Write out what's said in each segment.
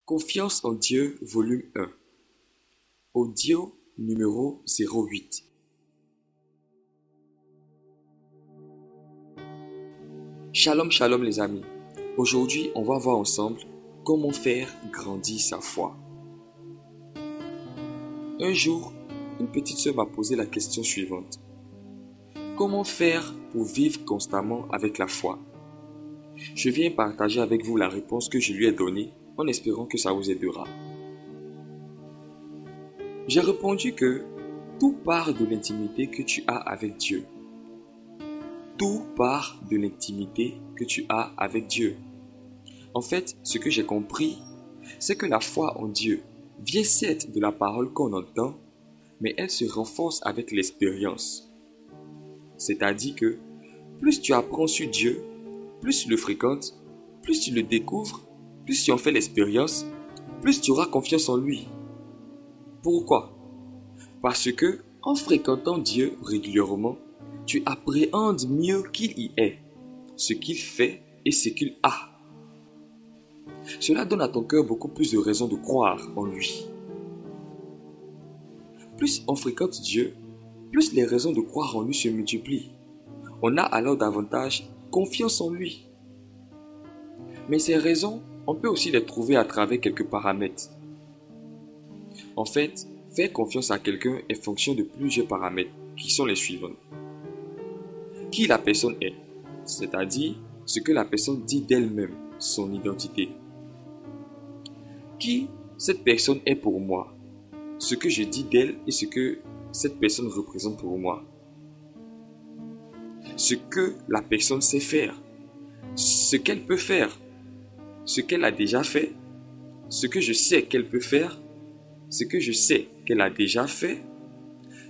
Confiance en Dieu, volume 1. Audio numéro 08. Shalom, shalom les amis. Aujourd'hui, on va voir ensemble comment faire grandir sa foi. Un jour, une petite sœur m'a posé la question suivante. Comment faire pour vivre constamment avec la foi? Je viens partager avec vous la réponse que je lui ai donnée en espérant que ça vous aidera. J'ai répondu que tout part de l'intimité que tu as avec Dieu. Tout part de l'intimité que tu as avec Dieu. En fait, ce que j'ai compris, c'est que la foi en Dieu vient certes de la parole qu'on entend, mais elle se renforce avec l'expérience. C'est-à-dire que plus tu apprends sur Dieu, plus tu le fréquentes, plus tu le découvres, plus tu en fais l'expérience, plus tu auras confiance en lui. Pourquoi? Parce que en fréquentant Dieu régulièrement, tu appréhendes mieux qui il est, ce qu'il fait et ce qu'il a. Cela donne à ton cœur beaucoup plus de raisons de croire en lui. Plus on fréquente Dieu, plus les raisons de croire en lui se multiplient. On a alors davantage confiance en lui. Mais ces raisons, on peut aussi les trouver à travers quelques paramètres. En fait, faire confiance à quelqu'un est fonction de plusieurs paramètres qui sont les suivants. Qui la personne est, c'est-à-dire ce que la personne dit d'elle-même, son identité. Qui cette personne est pour moi, ce que je dis d'elle et ce que cette personne représente pour moi. Ce que la personne sait faire, ce qu'elle peut faire, ce qu'elle a déjà fait, ce que je sais qu'elle peut faire, ce que je sais qu'elle a déjà fait,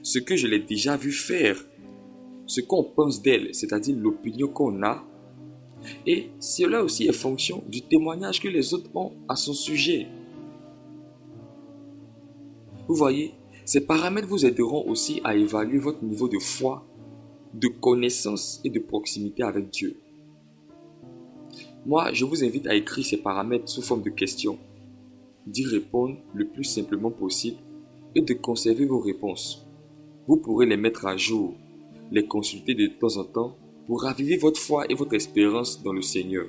ce que je l'ai déjà vu faire, ce qu'on pense d'elle, c'est-à-dire l'opinion qu'on a, et cela aussi est fonction du témoignage que les autres ont à son sujet. Vous voyez, ces paramètres vous aideront aussi à évaluer votre niveau de foi, de connaissance et de proximité avec Dieu. Moi, je vous invite à écrire ces paramètres sous forme de questions, d'y répondre le plus simplement possible et de conserver vos réponses. Vous pourrez les mettre à jour, les consulter de temps en temps pour raviver votre foi et votre espérance dans le Seigneur.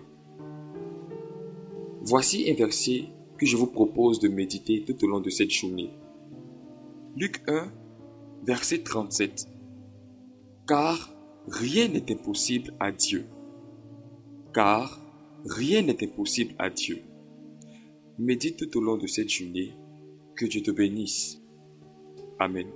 Voici un verset que je vous propose de méditer tout au long de cette journée. Luc 1, verset 37. Car rien n'est impossible à Dieu. Car rien n'est impossible à Dieu. Médite tout au long de cette journée. Que Dieu te bénisse. Amen.